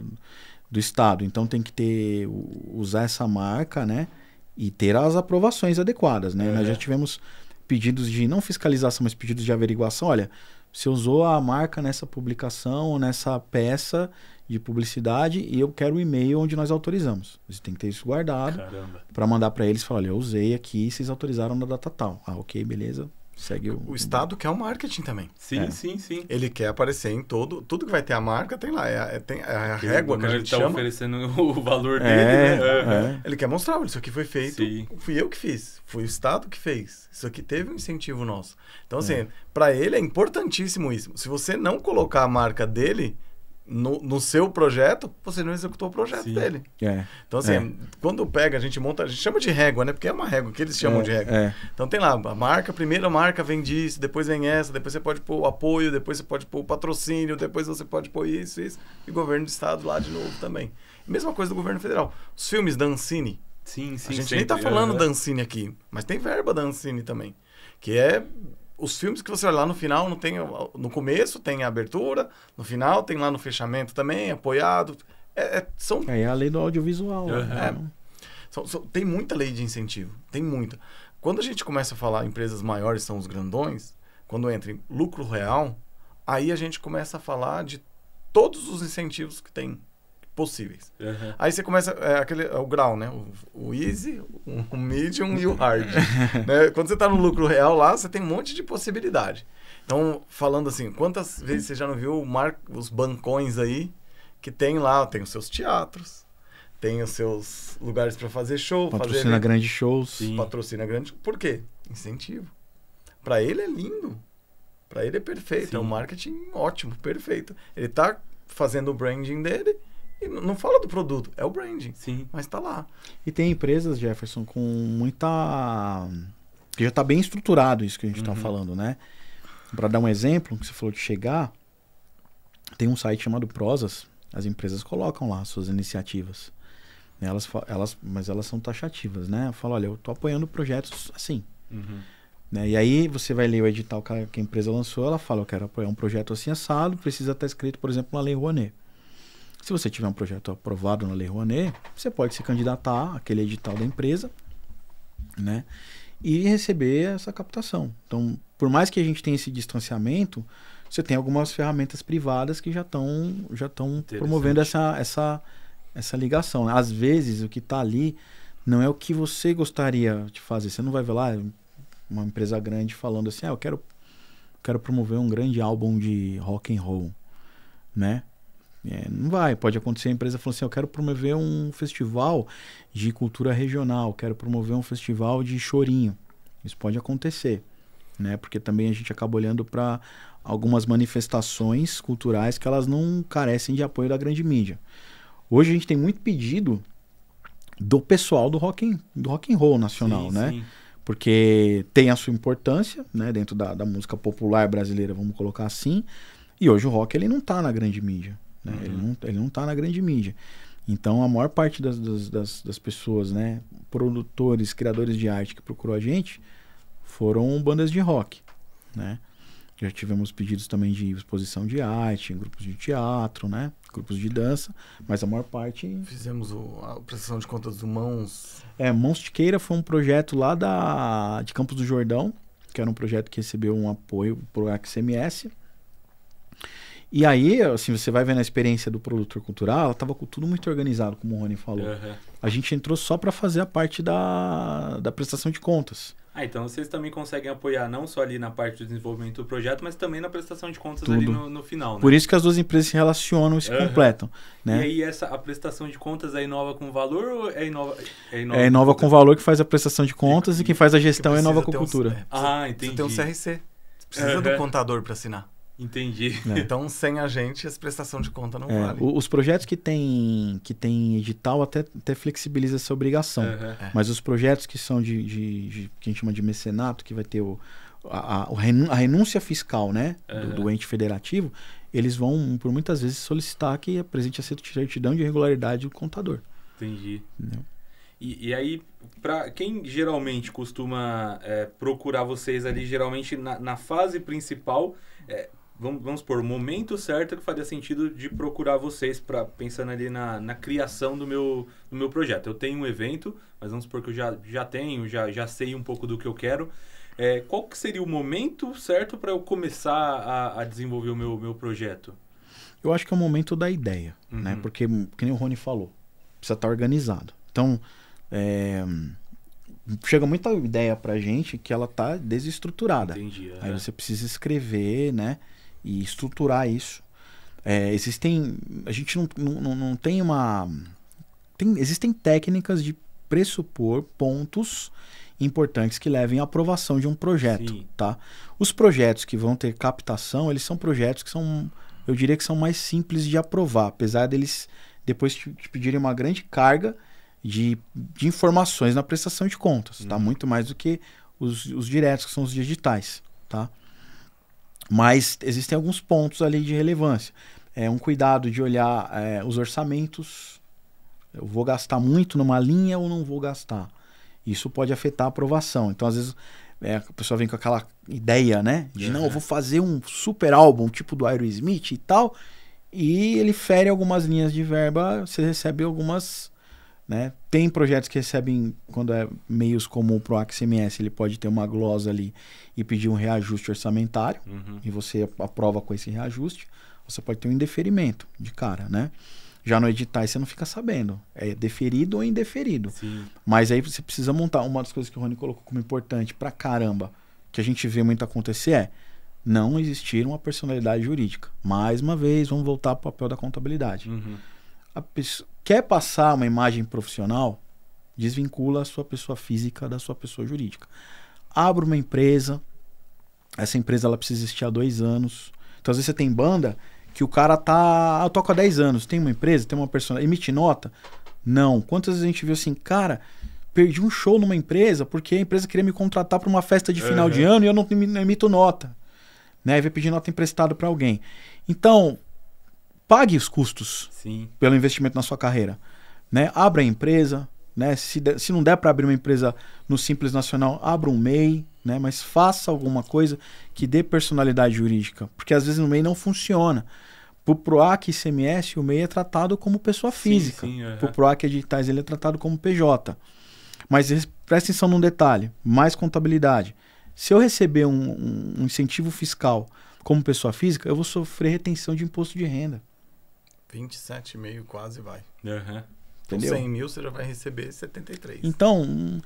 Do Estado. Então tem que usar essa marca, né? E ter as aprovações adequadas, né? Nós já tivemos pedidos de não fiscalização, mas pedidos de averiguação. Olha, você usou a marca nessa publicação, nessa peça de publicidade e eu quero o e-mail onde nós autorizamos. Você tem que ter isso guardado para mandar para eles e falar, olha, eu usei aqui, vocês autorizaram na data tal. Ah, ok, beleza. Segue o Estado quer o marketing também. Sim. Ele quer aparecer em tudo que vai ter a marca, tem lá. Tem a régua que a gente chama. Ele tá oferecendo o valor dele, né? Ele quer mostrar, isso aqui foi feito, fui eu que fiz, foi o Estado que fez. Isso aqui teve um incentivo nosso. Então, assim, para ele é importantíssimo isso. Se você não colocar a marca dele no seu projeto, você não executou o projeto dele. Então, assim, quando pega, a gente chama de régua, né? Porque é uma régua que eles chamam de régua. Então tem lá, a marca, a primeira marca vem disso, depois vem essa, depois você pode pôr o apoio, depois você pode pôr o patrocínio, depois você pode pôr isso. E o governo do estado lá de novo também. Mesma coisa do governo federal. Os filmes da Ancine. A gente nem tá falando da Ancine aqui, mas tem verba da Ancine também. Que é... Os filmes que você olha lá no final, não tem, no começo tem a abertura, no final tem lá no fechamento também, apoiado. É a lei do audiovisual. Tem muita lei de incentivo, tem muita. Quando a gente começa a falar empresas maiores são os grandões, quando entra em lucro real, aí a gente começa a falar de todos os incentivos que tem possíveis. Aí você começa, o grau, né? O easy, o medium e o hard. Né? Quando você está no lucro real lá, você tem um monte de possibilidade. Então, falando assim, quantas vezes você já não viu os bancões aí que tem lá, tem os seus teatros, tem os seus lugares para fazer show, patrocina grandes shows. Patrocina grandes. Por quê? Incentivo. Para ele é lindo. Para ele é perfeito. É um marketing ótimo, perfeito. Ele está fazendo o branding dele. E não fala do produto, é o branding. Mas tá lá. E tem empresas, Jefferson, com muita... que já tá bem estruturado isso que a gente tá falando, né? Para dar um exemplo, que você falou de chegar, tem um site chamado Prosas, as empresas colocam lá suas iniciativas. Mas elas são taxativas, né? Eu falo, olha, eu tô apoiando projetos assim. Né? E aí você vai ler o edital que a empresa lançou, ela fala, eu quero apoiar um projeto assim assado, precisa estar escrito, por exemplo, na Lei Rouanet. Se você tiver um projeto aprovado na Lei Rouanet, você pode se candidatar àquele edital da empresa, né? E receber essa captação. Então, por mais que a gente tenha esse distanciamento, você tem algumas ferramentas privadas que já estão promovendo essa ligação. Às vezes, o que está ali não é o que você gostaria de fazer. Você não vai ver lá uma empresa grande falando assim, eu quero promover um grande álbum de rock and roll, né? Não vai, pode acontecer a empresa falando assim, eu quero promover um festival de cultura regional, quero promover um festival de chorinho. Isso pode acontecer, né? Porque também a gente acaba olhando para algumas manifestações culturais que elas não carecem de apoio da grande mídia. Hoje a gente tem muito pedido do pessoal do rock and roll nacional, sim, né? Sim. Porque tem a sua importância, né? Dentro da música popular brasileira, vamos colocar assim. E hoje o rock, ele não tá na grande mídia, né? Ele não tá na grande mídia. Então, a maior parte das pessoas, né? Produtores, criadores de arte que procurou a gente foram bandas de rock, né? Já tivemos pedidos também de exposição de arte, em grupos de teatro, né? Grupos de dança, mas a maior parte... Fizemos a prestação de contas do Mãos. Mãos de Queira foi um projeto lá de Campos do Jordão, que era um projeto que recebeu um apoio pro AXMS. E aí, assim, você vai ver na experiência do produtor cultural, ela tava com tudo muito organizado, como o Rony falou. A gente entrou só para fazer a parte da prestação de contas. Então vocês também conseguem apoiar não só ali na parte do desenvolvimento do projeto, mas também na prestação de contas tudo. Ali no final, né? Por isso que as duas empresas se relacionam e se completam, né? E aí a prestação de contas é Inova com Valor ou é Inova? É Inova com Valor que faz a prestação de contas e quem faz a gestão é Inova com Cultura. Entendi. Você tem um CRC. Você precisa do contador para assinar. Entendi. Então, sem a gente, essa prestação de conta não vale. Os projetos que tem edital até flexibiliza essa obrigação. Mas os projetos que são que a gente chama de mecenato, que vai ter a renúncia fiscal, né, do ente federativo, eles vão, por muitas vezes, solicitar que apresente a certidão de regularidade do contador. Entendi. E aí, para quem geralmente costuma procurar vocês ali, geralmente na fase principal... Vamos supor, o momento certo que faria sentido de procurar vocês, pensando ali na criação do meu projeto. Eu tenho um evento, mas vamos supor que eu já sei um pouco do que eu quero. Qual que seria o momento certo para eu começar a desenvolver o meu projeto? Eu acho que é o momento da ideia, né? Porque, que nem o Rony falou, precisa estar organizado. Então, chega muita ideia pra gente que ela tá desestruturada. Entendi. Aí você precisa escrever, né? E estruturar isso. A gente não tem uma... Existem técnicas de pressupor pontos importantes que levem à aprovação de um projeto, tá? Os projetos que vão ter captação, eles são projetos que são, eu diria que são mais simples de aprovar, apesar deles depois te pedirem uma grande carga de informações na prestação de contas, tá? Muito mais do que os diretos, que são os digitais, tá? Mas existem alguns pontos ali de relevância. Um cuidado de olhar os orçamentos. Eu vou gastar muito numa linha ou não vou gastar? Isso pode afetar a aprovação. Então, às vezes, a pessoa vem com aquela ideia, né? De, não, eu vou fazer um super álbum, tipo do Aerosmith e tal, e ele fere algumas linhas de verba, você recebe algumas... Né? Tem projetos que recebem, quando é meios como o ProAXMS, ele pode ter uma glosa ali e pedir um reajuste orçamentário, e você aprova com esse reajuste. Você pode ter um indeferimento de cara, né? Já no editais você não fica sabendo, é deferido ou indeferido. Sim. Mas aí você precisa montar. Uma das coisas que o Rony colocou como importante pra caramba, que a gente vê muito acontecer, não existir uma personalidade jurídica. Mais uma vez, vamos voltar para o papel da contabilidade. A pessoa quer passar uma imagem profissional, desvincula a sua pessoa física da sua pessoa jurídica. Abre uma empresa, essa empresa ela precisa existir há 2 anos. Então, às vezes você tem banda que o cara eu toco há 10 anos, tem uma empresa, tem uma personalidade, emite nota? Não. Quantas vezes a gente viu assim, cara, perdi um show numa empresa porque a empresa queria me contratar para uma festa de final de ano e eu não emito nota. Né? Aí vai pedir nota emprestada para alguém. Então, pague os custos pelo investimento na sua carreira. Né? Abra a empresa. Né? Se não der para abrir uma empresa no Simples Nacional, abra um MEI. Né? Mas faça alguma coisa que dê personalidade jurídica. Porque às vezes no MEI não funciona. Pro PROAC e ICMS, o MEI é tratado como pessoa física. Pro PROAC e Editais, ele é tratado como PJ. Mas presta atenção num detalhe. Mais contabilidade. Se eu receber um incentivo fiscal como pessoa física, eu vou sofrer retenção de imposto de renda. 27,5 quase vai. Entendeu? Então, 100 mil você já vai receber 73. Então,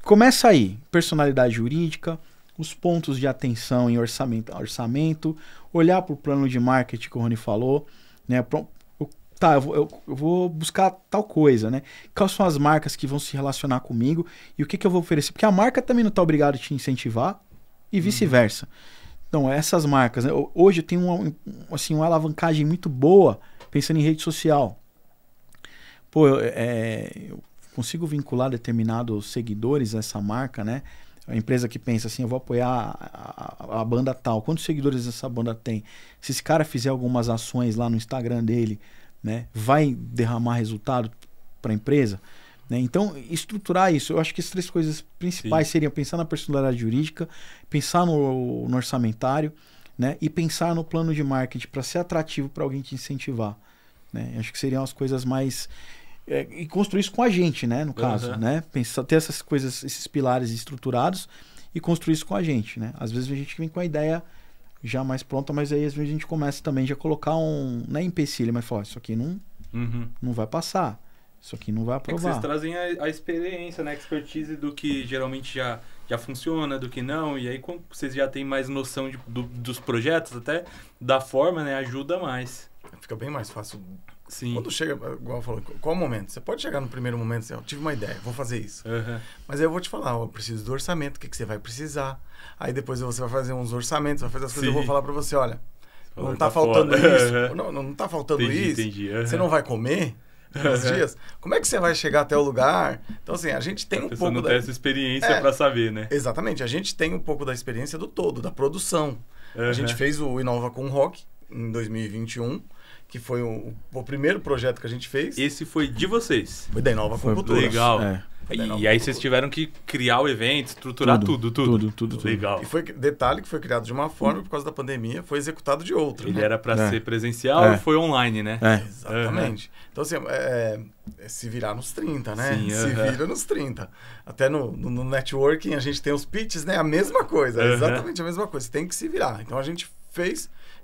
começa aí. Personalidade jurídica, os pontos de atenção em orçamento, olhar para o plano de marketing que o Rony falou, né? Eu vou buscar tal coisa, né? Quais são as marcas que vão se relacionar comigo e o que eu vou oferecer? Porque a marca também não está obrigada a te incentivar e vice-versa. Então, essas marcas, né? Hoje tem uma alavancagem muito boa pensando em rede social. pô, eu consigo vincular determinados seguidores a essa marca, né? A empresa que pensa assim, eu vou apoiar a banda tal. Quantos seguidores essa banda tem? Se esse cara fizer algumas ações lá no Instagram dele, né, vai derramar resultado para a empresa? Né? Então, estruturar isso. Eu acho que as 3 coisas principais seriam pensar na personalidade jurídica, pensar no orçamentário, né, e pensar no plano de marketing para ser atrativo para alguém te incentivar. Né? Acho que seriam as coisas mais... e construir isso com a gente, né, no caso, né? Pensar, ter essas coisas, esses pilares estruturados e construir isso com a gente, né? Às vezes a gente vem com a ideia já mais pronta, mas aí às vezes a gente começa também já a colocar não é empecilho, mas fala, isso aqui não vai passar, isso aqui não vai aprovar. Vocês trazem a experiência, né, a expertise do que geralmente já funciona, do que não, e aí quando vocês já têm mais noção dos projetos, até da forma, né, ajuda mais. Fica bem mais fácil. Sim. Quando chega, igual eu falei, qual o momento? Você pode chegar no primeiro momento e dizer, eu tive uma ideia, vou fazer isso. Mas aí eu vou te falar, eu preciso do orçamento, o que você vai precisar. Aí depois você vai fazer uns orçamentos, vai fazer as coisas, eu vou falar pra você, olha, não tá faltando isso, não tá faltando isso, você não vai comer nos dias, como é que você vai chegar até o lugar? Então assim, a gente tem um pouco não tem essa experiência pra saber, né? Exatamente, a gente tem um pouco da experiência do todo, da produção. A gente fez o Inova com Rock em 2021, que foi o primeiro projeto que a gente fez. Esse foi de vocês? Foi da Inova com Cultura. Legal. E aí vocês tiveram que criar o evento, estruturar tudo. Legal. E foi detalhe que foi criado de uma forma, por causa da pandemia, foi executado de outra. Ele era para ser presencial e foi online, né? Exatamente. Então, assim, se virar nos 30, né? Sim, se vira nos 30. Até no networking a gente tem os pitches, né? A mesma coisa, exatamente a mesma coisa. Você tem que se virar. Então a gente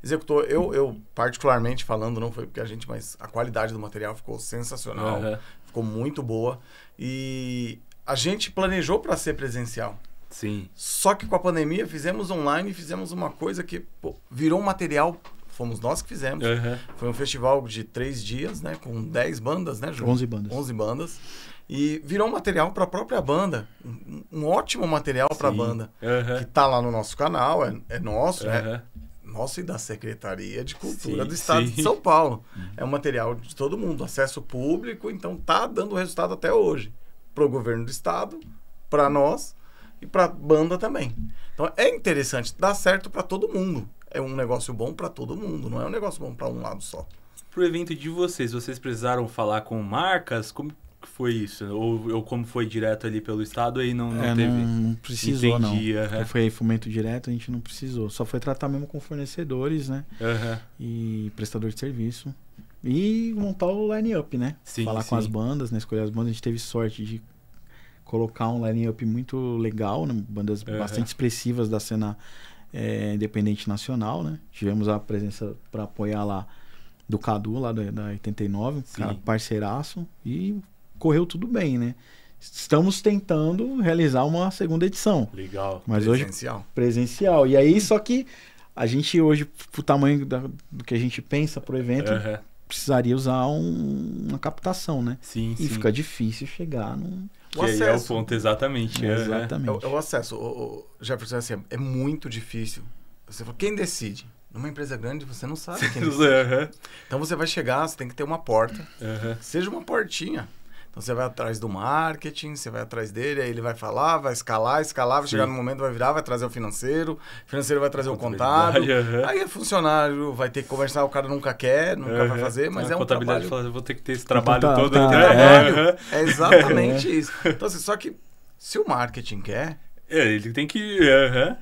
executou, eu particularmente falando, não foi porque a gente, mas a qualidade do material ficou sensacional, ficou muito boa, e a gente planejou para ser presencial. Sim. Só que com a pandemia fizemos online, fizemos uma coisa que virou um material, fomos nós que fizemos. Foi um festival de 3 dias, né, com 10 bandas, né, Júlio? 11 bandas. 11 bandas. E virou um material para a própria banda, um ótimo material para a banda, que tá lá no nosso canal, é nosso, nosso e da Secretaria de Cultura do Estado de São Paulo. É um material de todo mundo, acesso público, então tá dando resultado até hoje. Pro governo do estado, para nós e para banda também. Então é interessante, dá certo para todo mundo. É um negócio bom para todo mundo, não é um negócio bom para um lado só. Pro evento de vocês precisaram falar com marcas? Como foi isso? Ou como foi direto ali pelo estado, aí não teve? Não precisou, não. Foi fomento direto, a gente não precisou. Só foi tratar mesmo com fornecedores, né? E prestador de serviço. E montar o line-up, né? Falar com as bandas, né? Escolher as bandas. A gente teve sorte de colocar um line-up muito legal, né? Bandas bastante expressivas da cena independente nacional, né? Tivemos a presença para apoiar lá do Cadu, lá da 89, cara parceiraço, e correu tudo bem, né? Estamos tentando realizar uma segunda edição. Legal. Mas presencial. E aí, só que a gente hoje, pro tamanho do que a gente pensa pro evento, precisaria usar uma captação, né? Sim. Fica difícil chegar num... O acesso. É o ponto, exatamente. Exatamente. É o acesso. Jefferson, assim, é muito difícil. Você fala, quem decide? Numa empresa grande, você não sabe quem decide. Então você vai chegar, você tem que ter uma porta. Seja uma portinha. Então você vai atrás do marketing, você vai atrás dele, aí ele vai falar, vai escalar, vai chegar no momento, vai virar, vai trazer o financeiro vai trazer o contábil. Aí o funcionário vai ter que conversar, o cara nunca quer, nunca vai fazer, mas é um trabalho. Fala, eu vou ter que ter esse trabalho todo. É exatamente isso. Então, assim, só que se o marketing quer... ele tem que...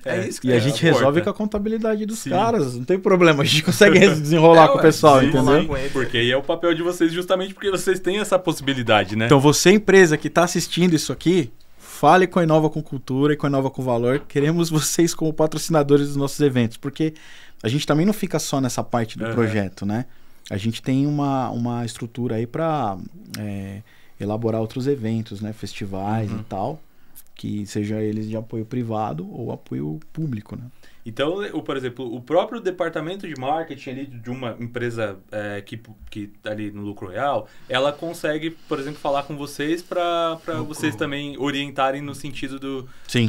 É isso que e a gente resolve com a contabilidade dos caras. Não tem problema. A gente consegue desenrolar com o pessoal, entendeu? Porque aí é o papel de vocês justamente porque vocês têm essa possibilidade, né? Então você, empresa que está assistindo isso aqui, fale com a Inova com Cultura e com a Inova com Valor. Queremos vocês como patrocinadores dos nossos eventos. Porque a gente também não fica só nessa parte do projeto, né? A gente tem uma estrutura aí para elaborar outros eventos, né? Festivais e tal. Que seja eles de apoio privado ou apoio público, né? Então, por exemplo, o próprio departamento de marketing ali de uma empresa que tá ali no lucro real, ela consegue, por exemplo, falar com vocês para vocês também orientarem no sentido do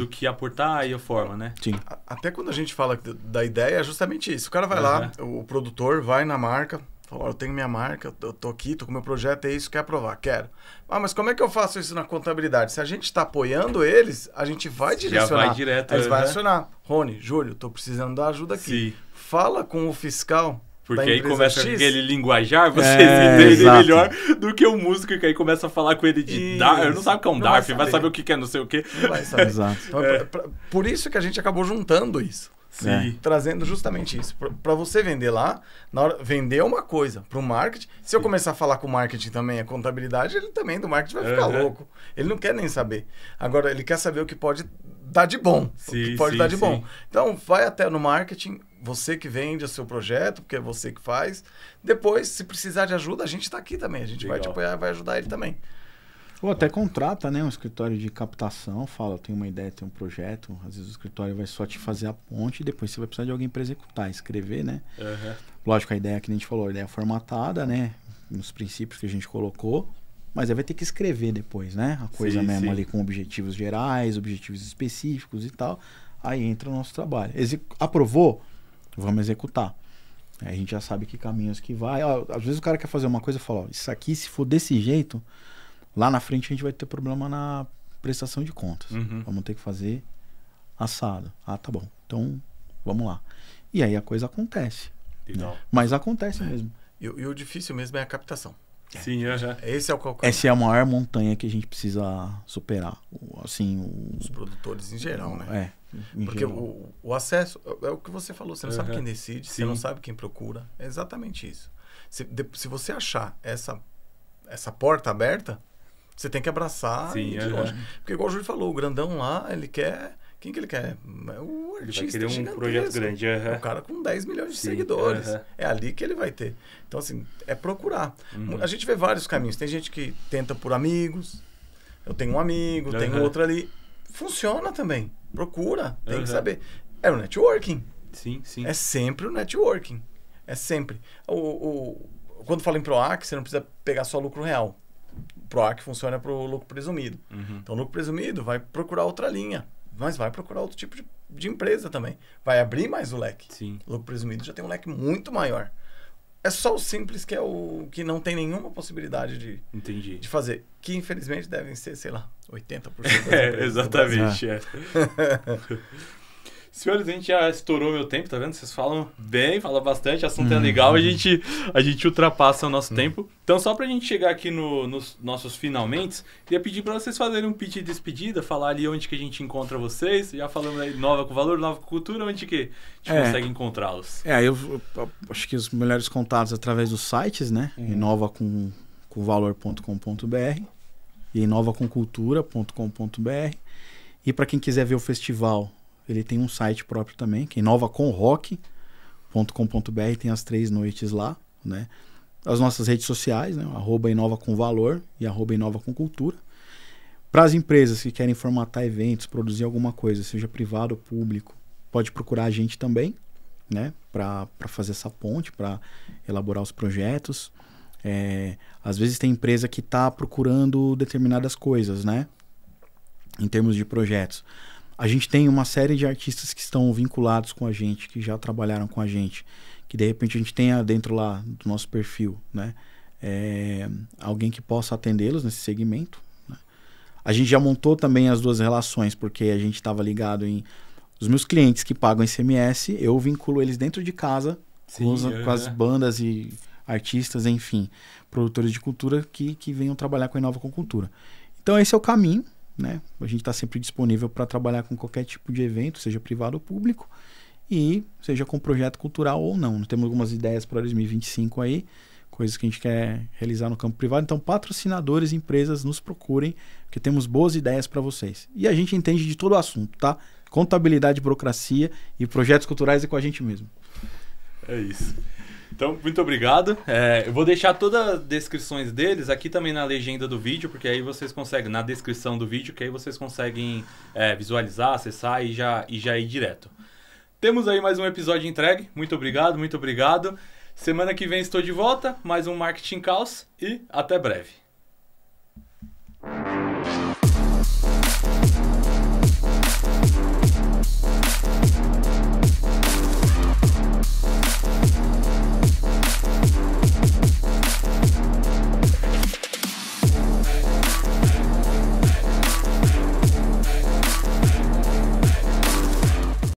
que aportar e a forma, né? Sim. Até quando a gente fala da ideia, é justamente isso. O cara vai lá, o produtor vai na marca, Fala, eu tenho minha marca, eu tô aqui, tô com meu projeto, é isso, quer aprovar? Quero. Ah, mas como é que eu faço isso na contabilidade? Se a gente está apoiando eles, a gente vai direcionar. Já vai direto. Eles vão acionar. Rony, Júlio, tô precisando da ajuda aqui. Sim. Fala com o fiscal. Porque aí começa com aquele linguajar, vocês entendem melhor do que o músico, que aí começa a falar com ele de DARF. Não sabe o que é um DARF, vai saber o que é não sei o quê. Não vai saber. Exato. Então, por isso que a gente acabou juntando isso. Sim. Trazendo justamente isso. Para você vender lá, na hora vender uma coisa para o marketing. Se eu começar a falar com o marketing também, a contabilidade, ele também do marketing vai ficar louco. Ele não quer nem saber. Agora, ele quer saber o que pode dar de bom. Sim, o que pode dar de bom. Então, vai até no marketing, você que vende o seu projeto, porque é você que faz. Depois, se precisar de ajuda, a gente está aqui também. A gente vai te apoiar, vai ajudar ele também. Ou até contrata, né, um escritório de captação, fala, eu tenho uma ideia, tenho um projeto, às vezes o escritório vai só te fazer a ponte e depois você vai precisar de alguém para executar, escrever, né? Lógico, a ideia que a gente falou, a ideia formatada, né, nos princípios que a gente colocou, mas aí vai ter que escrever depois, né? A coisa mesmo ali com objetivos gerais, objetivos específicos e tal, aí entra o nosso trabalho. Aprovou? Vamos executar. Aí a gente já sabe que caminhos que vai. Ó, às vezes o cara quer fazer uma coisa e fala, ó, isso aqui se for desse jeito... Lá na frente a gente vai ter problema na prestação de contas. Vamos ter que fazer assado. Ah, tá bom. Então, vamos lá. E aí a coisa acontece. Né? Mas acontece mesmo. E o difícil mesmo é a captação. Sim, Esse é o calcanhar. Essa é a maior montanha que a gente precisa superar. Assim, os produtores em geral, né? Porque geral. O acesso, é o que você falou, você não sabe quem decide, você não sabe quem procura. É exatamente isso. Se você achar essa porta aberta, você tem que abraçar de longe. Porque igual o Júlio falou, o grandão lá, ele quer... Quem que ele quer? É o artista ele vai querer um projeto grande. É o cara com 10 milhões de seguidores. É ali que ele vai ter. Então, assim, é procurar. A gente vê vários caminhos. Tem gente que tenta por amigos. Eu tenho um amigo, tenho outro ali. Funciona também. Procura. Tem que saber. É o networking. Sim. É sempre o networking. É sempre. Quando fala em PROAC, você não precisa pegar só lucro real. O PROAC funciona para o lucro presumido. Então, o lucro presumido vai procurar outra linha, mas vai procurar outro tipo de empresa também. Vai abrir mais o leque. O lucro presumido já tem um leque muito maior. É só o simples que é o que não tem nenhuma possibilidade de fazer. Que, infelizmente, devem ser, sei lá, 80% das empresas. Exatamente. Senhores, a gente já estourou meu tempo, tá vendo? Vocês falam bem, falam bastante, o assunto é legal, a gente ultrapassa o nosso tempo. Então, só pra gente chegar aqui nos nossos finalmente, queria pedir pra vocês fazerem um pitch de despedida, falar ali onde que a gente encontra vocês, já falamos aí Nova com Valor, Nova com Cultura, onde que a gente consegue encontrá-los? Eu acho que os melhores contatos através dos sites, né? inovacomvalor.com.br e inovacomcultura.com.br. E para quem quiser ver o festival, ele tem um site próprio também, que é inovacomrock.com.br, tem as 3 noites lá, né? As nossas redes sociais, né? @inovacomvalor e @inovacomcultura. Para as empresas que querem formatar eventos, produzir alguma coisa, seja privado ou público, pode procurar a gente também, né? Para fazer essa ponte, para elaborar os projetos. Às vezes tem empresa que está procurando determinadas coisas, né? Em termos de projetos. A gente tem uma série de artistas que estão vinculados com a gente, que já trabalharam com a gente, que de repente a gente tenha dentro lá do nosso perfil, né? Alguém que possa atendê-los nesse segmento, né? A gente já montou também as 2 relações, porque a gente estava ligado em... Os meus clientes que pagam ICMS, eu vinculo eles dentro de casa, com as bandas e artistas, enfim, produtores de cultura que venham trabalhar com a Inova com Cultura. Então esse é o caminho, né? A gente está sempre disponível para trabalhar com qualquer tipo de evento, seja privado ou público, e seja com projeto cultural ou não. Nós temos algumas ideias para 2025 aí, coisas que a gente quer realizar no campo privado. Então, patrocinadores, empresas, nos procurem, porque temos boas ideias para vocês. E a gente entende de todo o assunto, tá? Contabilidade, burocracia e projetos culturais é com a gente mesmo. É isso. Então, muito obrigado. Eu vou deixar todas as descrições deles aqui também na legenda do vídeo, porque aí vocês conseguem, na descrição do vídeo, que aí vocês conseguem visualizar, acessar e já ir direto. Temos aí mais um episódio entregue. Muito obrigado, muito obrigado. Semana que vem estou de volta, mais um Marketing Caos e até breve.